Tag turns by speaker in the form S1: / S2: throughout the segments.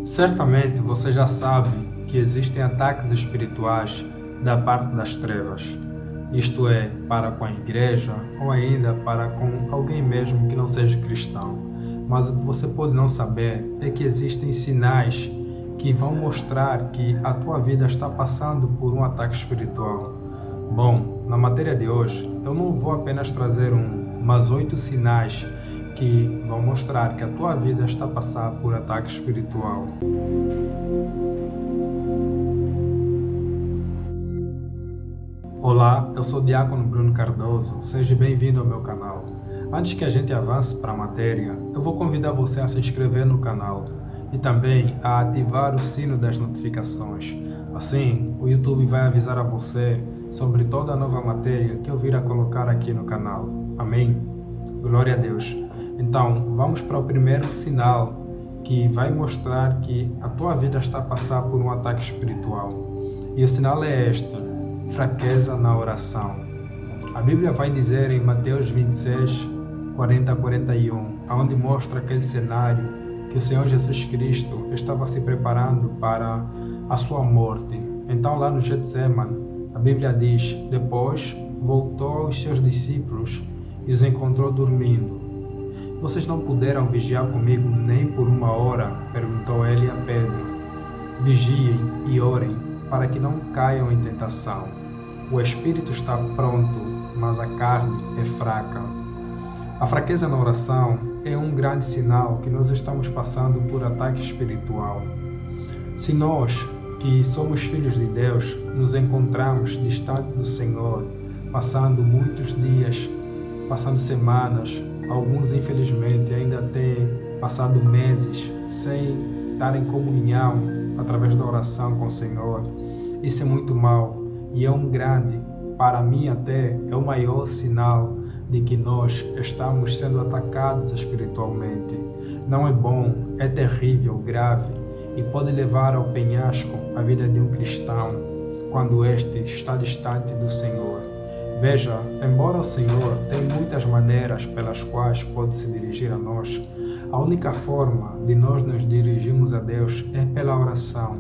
S1: Certamente você já sabe que existem ataques espirituais da parte das trevas, isto é, para com a igreja ou ainda para com alguém mesmo que não seja cristão. Mas o que você pode não saber é que existem sinais que vão mostrar que a tua vida está passando por um ataque espiritual. Bom, na matéria de hoje, eu não vou apenas trazer mas 8 sinais que vão mostrar que a tua vida está a passar por ataque espiritual. Olá, eu sou o Diácono Bruno Cardoso, seja bem-vindo ao meu canal. Antes que a gente avance para a matéria, eu vou convidar você a se inscrever no canal e também a ativar o sino das notificações. Assim, o YouTube vai avisar a você sobre toda a nova matéria que eu vir a colocar aqui no canal. Amém? Glória a Deus! Então, vamos para o primeiro sinal que vai mostrar que a tua vida está a passar por um ataque espiritual. E o sinal é este: fraqueza na oração. A Bíblia vai dizer em Mateus 26, 40 a 41, onde mostra aquele cenário que o Senhor Jesus Cristo estava se preparando para a sua morte. Então, lá no Getsemane, a Bíblia diz: depois voltou aos seus discípulos e os encontrou dormindo. Vocês não puderam vigiar comigo nem por 1 hora? Perguntou ele a Pedro. Vigiem e orem, para que não caiam em tentação. O espírito está pronto, mas a carne é fraca. A fraqueza na oração é um grande sinal que nós estamos passando por ataque espiritual. Se nós, que somos filhos de Deus, nos encontramos distante do Senhor, passando muitos dias, passando semanas, alguns infelizmente ainda têm passado meses sem estar em comunhão através da oração com o Senhor. Isso é muito mal e é um grande, para mim até, é o maior sinal de que nós estamos sendo atacados espiritualmente. Não é bom, é terrível, grave e pode levar ao penhasco a vida de um cristão quando este está distante do Senhor. Veja, embora o Senhor tenha muitas maneiras pelas quais pode se dirigir a nós, a única forma de nós nos dirigirmos a Deus é pela oração,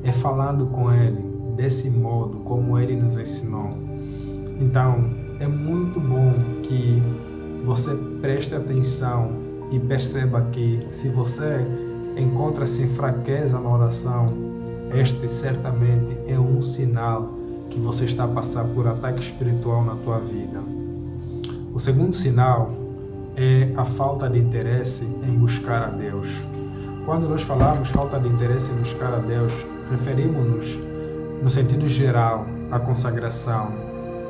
S1: é falando com Ele, desse modo como Ele nos ensinou. Então, é muito bom que você preste atenção e perceba que se você encontra-se em fraqueza na oração, este certamente é um sinal que você está a passar por ataque espiritual na tua vida. O segundo sinal é a falta de interesse em buscar a Deus. Quando nós falamos falta de interesse em buscar a Deus, referimos-nos, no sentido geral, à consagração,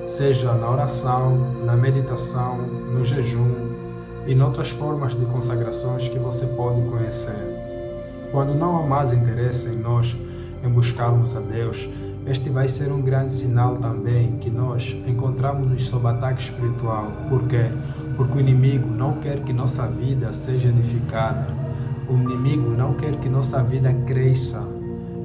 S1: seja na oração, na meditação, no jejum e em outras formas de consagrações que você pode conhecer. Quando não há mais interesse em nós, em buscarmos a Deus, este vai ser um grande sinal também que nós encontramos-nos sob ataque espiritual. Por quê? Porque o inimigo não quer que nossa vida seja edificada. O inimigo não quer que nossa vida cresça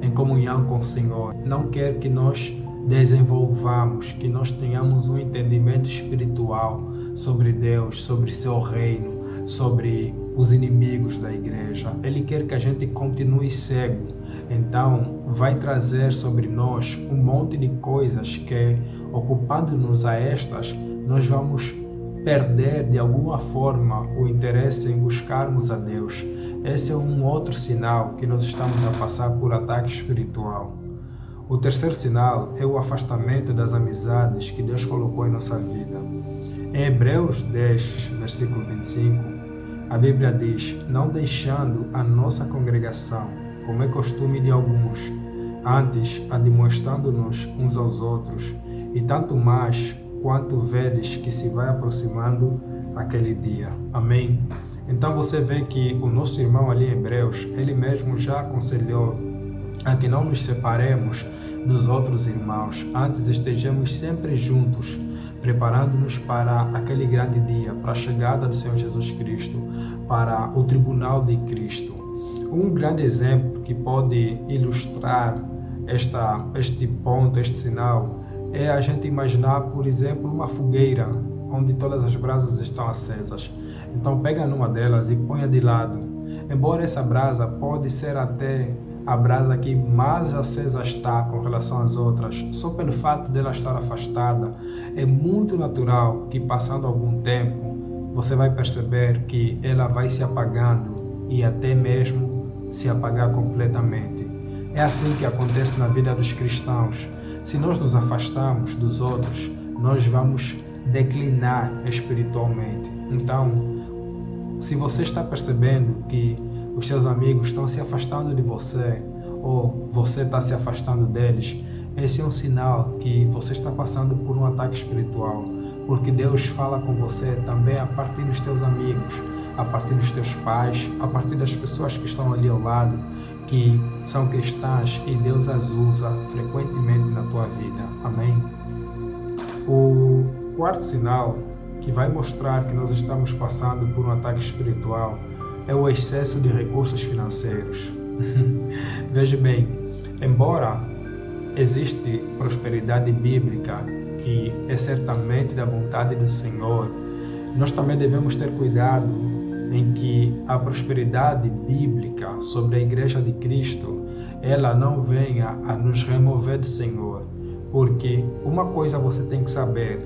S1: em comunhão com o Senhor. Não quer que nós desenvolvamos, que nós tenhamos um entendimento espiritual sobre Deus, sobre seu reino, sobre os inimigos da igreja. Ele quer que a gente continue cego. Então, vai trazer sobre nós um monte de coisas que, ocupando-nos a estas, nós vamos perder de alguma forma o interesse em buscarmos a Deus. Esse é um outro sinal que nós estamos a passar por ataque espiritual. O terceiro sinal é o afastamento das amizades que Deus colocou em nossa vida. Em Hebreus 10, versículo 25, a Bíblia diz: não deixando a nossa congregação, como é costume de alguns, antes admoestando-nos uns aos outros, e tanto mais quanto vedes que se vai aproximando aquele dia. Amém? Então você vê que o nosso irmão ali em Hebreus, ele mesmo já aconselhou a que não nos separemos dos outros irmãos, antes estejamos sempre juntos, preparando-nos para aquele grande dia, para a chegada do Senhor Jesus Cristo, para o tribunal de Cristo. Um grande exemplo que pode ilustrar este ponto, este sinal, é a gente imaginar, por exemplo, uma fogueira onde todas as brasas estão acesas. Então pega numa delas e ponha de lado. embora essa brasa pode ser até a brasa que mais acesa está com relação às outras, só pelo fato dela estar afastada, é muito natural que passando algum tempo, você vai perceber que ela vai se apagando e até mesmo se apagar completamente. É assim que acontece na vida dos cristãos. Se nós nos afastamos dos outros, nós vamos declinar espiritualmente. Então, se você está percebendo que os seus amigos estão se afastando de você, ou você está se afastando deles, esse é um sinal que você está passando por um ataque espiritual, porque Deus fala com você também a partir dos teus amigos, a partir dos teus pais, a partir das pessoas que estão ali ao lado, que são cristãs e Deus as usa frequentemente na tua vida. Amém? O quarto sinal que vai mostrar que nós estamos passando por um ataque espiritual é o excesso de recursos financeiros. Veja bem, embora existe prosperidade bíblica, que é certamente da vontade do Senhor, nós também devemos ter cuidado em que a prosperidade bíblica sobre a Igreja de Cristo, ela não venha a nos remover do Senhor. Porque uma coisa você tem que saber,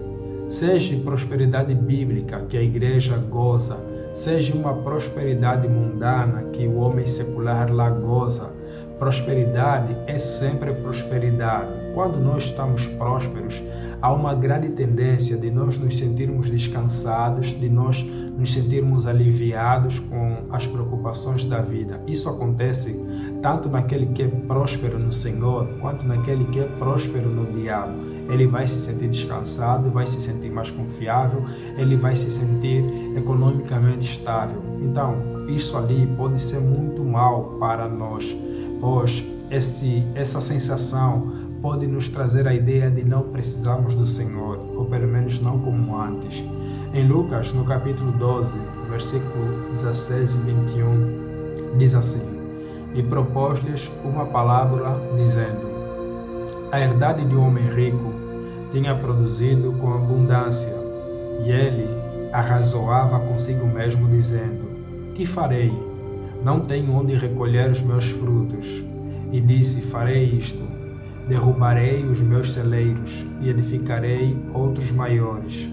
S1: seja prosperidade bíblica que a igreja goza, seja uma prosperidade mundana que o homem secular lá goza, prosperidade é sempre prosperidade. Quando nós estamos prósperos, há uma grande tendência de nós nos sentirmos descansados, de nós nos sentirmos aliviados com as preocupações da vida. Isso acontece tanto naquele que é próspero no Senhor, quanto naquele que é próspero no diabo. Ele vai se sentir descansado, vai se sentir mais confiável, ele vai se sentir economicamente estável. Então, isso ali pode ser muito mal para nós, pois essa sensação pode nos trazer a ideia de não precisarmos do Senhor, ou pelo menos não como antes. Em Lucas, no capítulo 12, versículo 16 e 21, diz assim: E propôs-lhes uma parábola, dizendo: A herdade de um homem rico tinha produzido com abundância, e ele arrazoava consigo mesmo, dizendo: Que farei? Não tenho onde recolher os meus frutos. E disse: Farei isto: derrubarei os meus celeiros e edificarei outros maiores,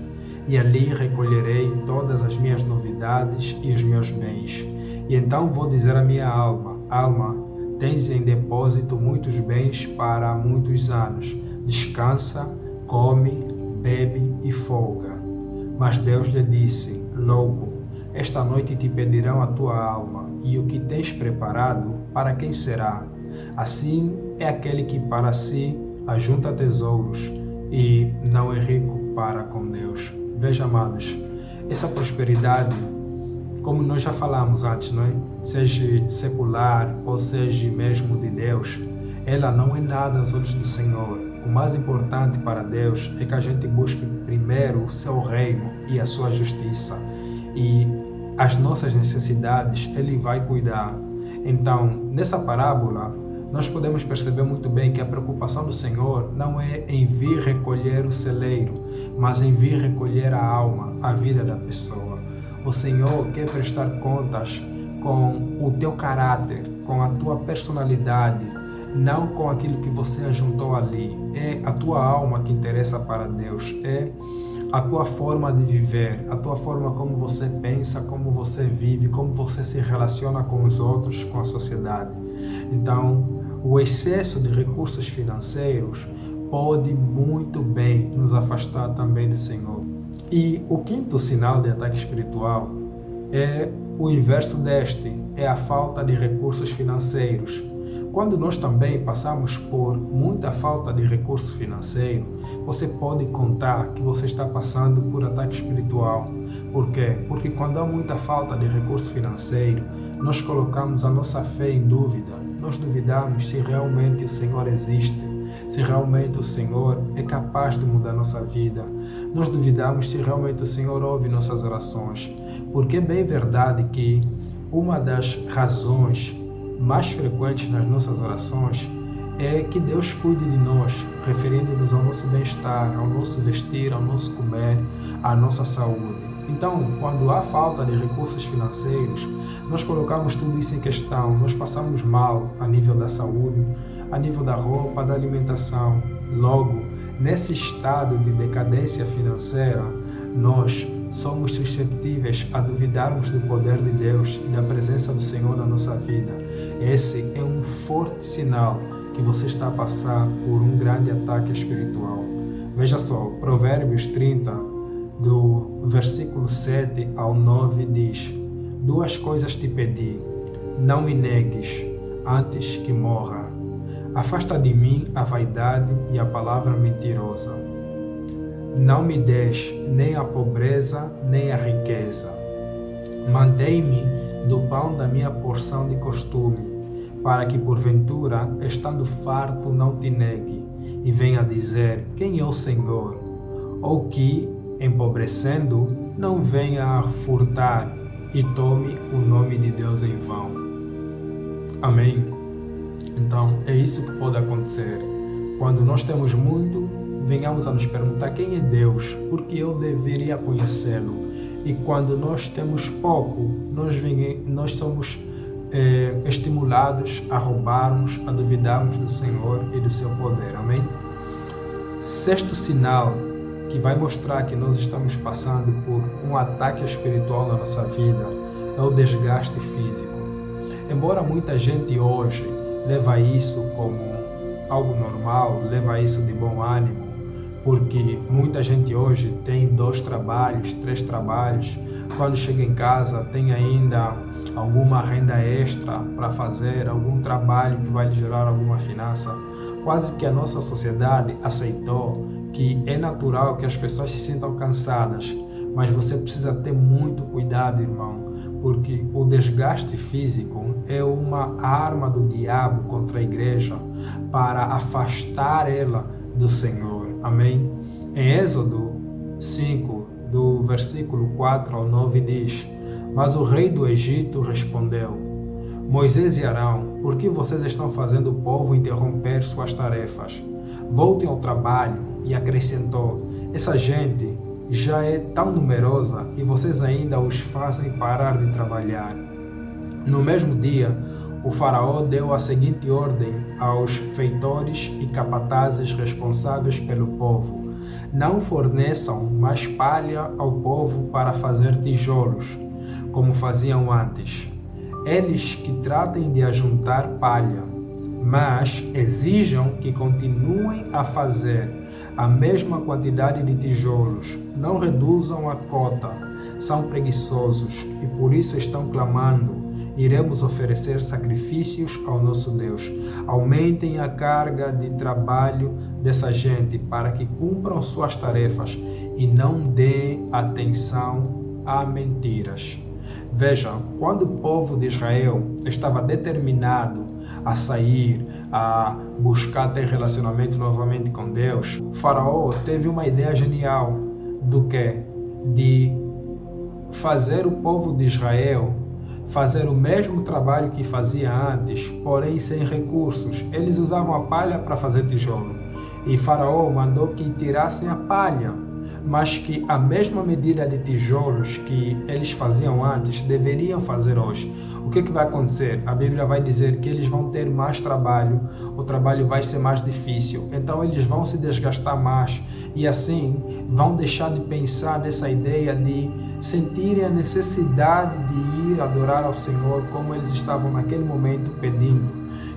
S1: e ali recolherei todas as minhas novidades e os meus bens. E então vou dizer à minha alma: Alma, tens em depósito muitos bens para muitos anos. Descansa, come, bebe e folga. Mas Deus lhe disse: Louco, esta noite te pedirão a tua alma, e o que tens preparado, para quem será? Assim é aquele que para si ajunta tesouros e não é rico para com Deus. Veja, amados, essa prosperidade, como nós já falamos antes, não é? Seja secular ou seja mesmo de Deus, ela não é nada aos olhos do Senhor. O mais importante para Deus é que a gente busque primeiro o seu reino e a sua justiça, e as nossas necessidades Ele vai cuidar. Então, nessa parábola, nós podemos perceber muito bem que a preocupação do Senhor não é em vir recolher o celeiro, mas em vir recolher a alma, a vida da pessoa. O Senhor quer prestar contas com o teu caráter, com a tua personalidade, não com aquilo que você ajuntou ali. É a tua alma que interessa para Deus, é a tua forma de viver, a tua forma como você pensa, como você vive, como você se relaciona com os outros, com a sociedade. Então, o excesso de recursos financeiros pode muito bem nos afastar também do Senhor. E o quinto sinal de ataque espiritual é o inverso deste, é a falta de recursos financeiros. Quando nós também passamos por muita falta de recurso financeiro, você pode contar que você está passando por ataque espiritual. Por quê? Porque quando há muita falta de recurso financeiro, nós colocamos a nossa fé em dúvida. Nós duvidamos se realmente o Senhor existe, se realmente o Senhor é capaz de mudar nossa vida. Nós duvidamos se realmente o Senhor ouve nossas orações. Porque é bem verdade que uma das razões mais frequentes nas nossas orações é que Deus cuide de nós, referindo-nos ao nosso bem-estar, ao nosso vestir, ao nosso comer, à nossa saúde. Então, quando há falta de recursos financeiros, nós colocamos tudo isso em questão, nós passamos mal a nível da saúde, a nível da roupa, da alimentação. Logo, nesse estado de decadência financeira, nós somos suscetíveis a duvidarmos do poder de Deus e da presença do Senhor na nossa vida. Esse é um forte sinal que você está a passar por um grande ataque espiritual. Veja só, Provérbios 30, do versículo 7 ao 9 diz: duas coisas te pedi, não me negues, antes que morra. Afasta de mim a vaidade e a palavra mentirosa. Não me des nem a pobreza, nem a riqueza. Mantém-me do pão da minha porção de costume, para que porventura, estando farto, não te negue, e venha dizer: quem é o Senhor? Ou que, empobrecendo, não venha a furtar e tome o nome de Deus em vão. Amém? Então, é isso que pode acontecer. Quando nós temos muito, venhamos a nos perguntar quem é Deus, porque eu deveria conhecê-lo. E quando nós temos pouco, nós somos estimulados a roubarmos, a duvidarmos do Senhor e do seu poder. Amém? Sexto sinal que vai mostrar que nós estamos passando por um ataque espiritual na nossa vida é o desgaste físico. Embora muita gente hoje leva isso como algo normal, leva isso de bom ânimo, porque muita gente hoje tem 2 trabalhos, 3 trabalhos, quando chega em casa tem ainda alguma renda extra para fazer, algum trabalho que vai lhe gerar alguma finança. Quase que a nossa sociedade aceitou que é natural que as pessoas se sintam cansadas, mas você precisa ter muito cuidado, irmão, porque o desgaste físico é uma arma do diabo contra a igreja para afastar ela do Senhor. Amém? Em Êxodo 5, do versículo 4 ao 9 diz: mas o rei do Egito respondeu: Moisés e Arão, por que vocês estão fazendo o povo interromper suas tarefas? Voltem ao trabalho. E acrescentou: essa gente já é tão numerosa e vocês ainda os fazem parar de trabalhar. No mesmo dia, o faraó deu a seguinte ordem aos feitores e capatazes responsáveis pelo povo: não forneçam mais palha ao povo para fazer tijolos, como faziam antes. Eles que tratem de ajuntar palha, mas exijam que continuem a fazer a mesma quantidade de tijolos. Não reduzam a cota. São preguiçosos e por isso estão clamando: iremos oferecer sacrifícios ao nosso Deus. Aumentem a carga de trabalho dessa gente para que cumpram suas tarefas e não deem atenção a mentiras. Veja, quando o povo de Israel estava determinado a sair, a buscar ter relacionamento novamente com Deus, o faraó teve uma ideia genial do que? De fazer o povo de Israel fazer o mesmo trabalho que fazia antes, porém sem recursos. Eles usavam a palha para fazer tijolo e Faraó mandou que tirassem a palha, mas que a mesma medida de tijolos que eles faziam antes deveriam fazer hoje. O que vai acontecer? A Bíblia vai dizer que eles vão ter mais trabalho, o trabalho vai ser mais difícil, então eles vão se desgastar mais e assim vão deixar de pensar nessa ideia de sentirem a necessidade de ir adorar ao Senhor como eles estavam naquele momento pedindo,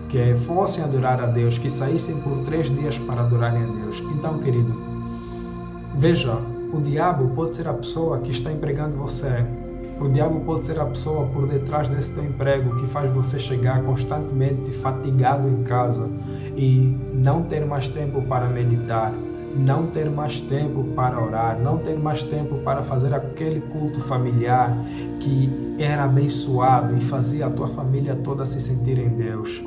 S1: que fossem adorar a Deus, que saíssem por 3 dias para adorarem a Deus. Então, querido, veja, o diabo pode ser a pessoa que está empregando você. O diabo pode ser a pessoa por detrás desse teu emprego que faz você chegar constantemente fatigado em casa e não ter mais tempo para meditar, não ter mais tempo para orar, não ter mais tempo para fazer aquele culto familiar que era abençoado e fazia a tua família toda se sentir em Deus.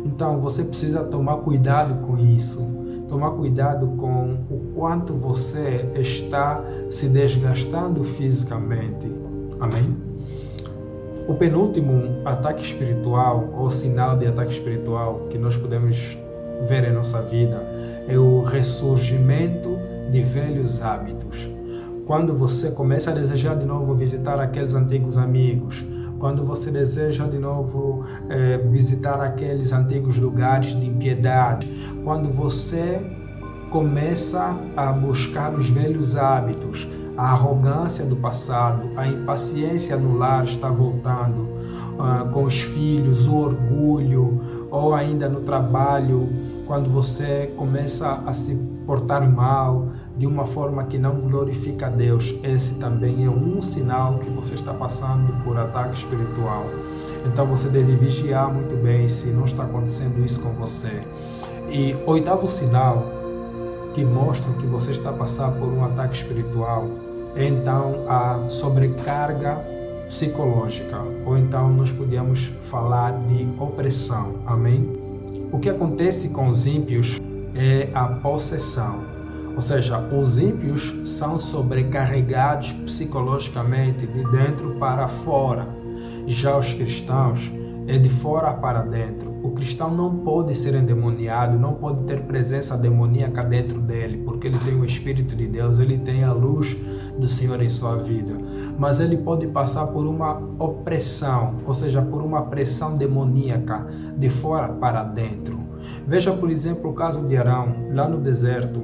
S1: Então você precisa tomar cuidado com isso, tomar cuidado com o quanto você está se desgastando fisicamente. Amém? O penúltimo ataque espiritual, ou sinal de ataque espiritual que nós podemos ver em nossa vida, é o ressurgimento de velhos hábitos. quando você começa a desejar de novo visitar aqueles antigos amigos, quando você deseja de novo visitar aqueles antigos lugares de impiedade, quando você começa a buscar os velhos hábitos, a arrogância do passado, a impaciência no lar está voltando, com os filhos, o orgulho, ou ainda no trabalho, quando você começa a se portar mal de uma forma que não glorifica a Deus, esse também é um sinal que você está passando por ataque espiritual. Então você deve vigiar muito bem se não está acontecendo isso com você. E oitavo sinal que mostra que você está passando por um ataque espiritual é então a sobrecarga psicológica, ou então nós podemos falar de opressão, amém? O que acontece com os ímpios é a possessão, ou seja, os ímpios são sobrecarregados psicologicamente de dentro para fora, e já os cristãos é de fora para dentro. O cristão não pode ser endemoniado, não pode ter presença demoníaca dentro dele, porque ele tem o Espírito de Deus, ele tem a luz do Senhor em sua vida. Mas ele pode passar por uma opressão, ou seja, por uma pressão demoníaca de fora para dentro. Veja, por exemplo, o caso de Arão, lá no deserto.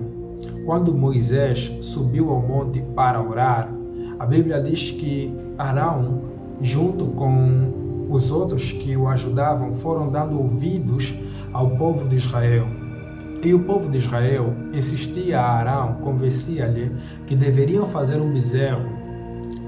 S1: Quando Moisés subiu ao monte para orar, a Bíblia diz que Arão, junto com os outros que o ajudavam, foram dando ouvidos ao povo de Israel. E o povo de Israel insistia a Arão, convencia-lhe que deveriam fazer um bezerro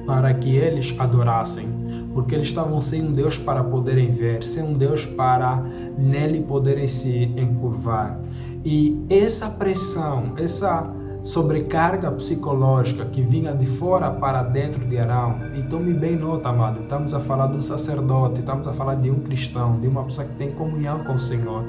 S1: para que eles adorassem, porque eles estavam sem um Deus para poderem ver, sem um Deus para nele poderem se encurvar. E essa pressão, essa sobrecarga psicológica que vinha de fora para dentro de Arão, e tome bem nota, amado, estamos a falar de um sacerdote, estamos a falar de um cristão, de uma pessoa que tem comunhão com o Senhor.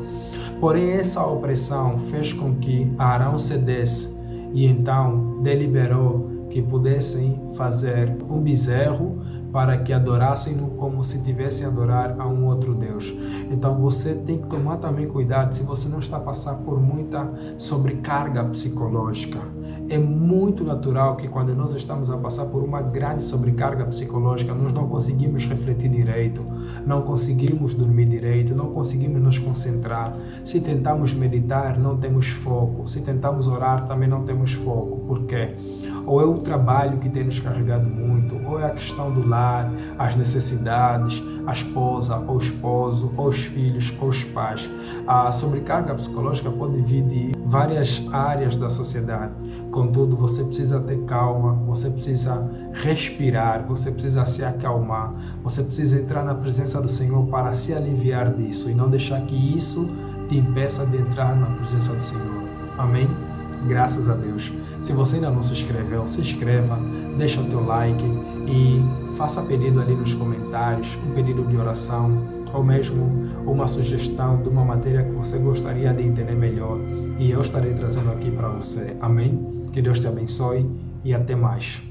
S1: Porém, essa opressão fez com que Arão cedesse e então deliberou que pudessem fazer um bezerro para que adorassem-no como se tivessem a adorar a um outro Deus. Então você tem que tomar também cuidado se você não está passando por muita sobrecarga psicológica. É muito natural que quando nós estamos a passar por uma grande sobrecarga psicológica, nós não conseguimos refletir direito, não conseguimos dormir direito, não conseguimos nos concentrar. Se tentamos meditar, não temos foco. Se tentamos orar, também não temos foco. Por quê? Ou é o trabalho que tem nos carregado muito, ou é a questão do lar, as necessidades, a esposa, ou o esposo, ou os filhos, ou os pais. A sobrecarga psicológica pode vir de várias áreas da sociedade. Contudo, você precisa ter calma, você precisa respirar, você precisa se acalmar, você precisa entrar na presença do Senhor para se aliviar disso e não deixar que isso te impeça de entrar na presença do Senhor. Amém? Graças a Deus. Se você ainda não se inscreveu, se inscreva, deixa o teu like e faça pedido ali nos comentários, um pedido de oração ou mesmo uma sugestão de uma matéria que você gostaria de entender melhor e eu estarei trazendo aqui para você. Amém? Que Deus te abençoe e até mais.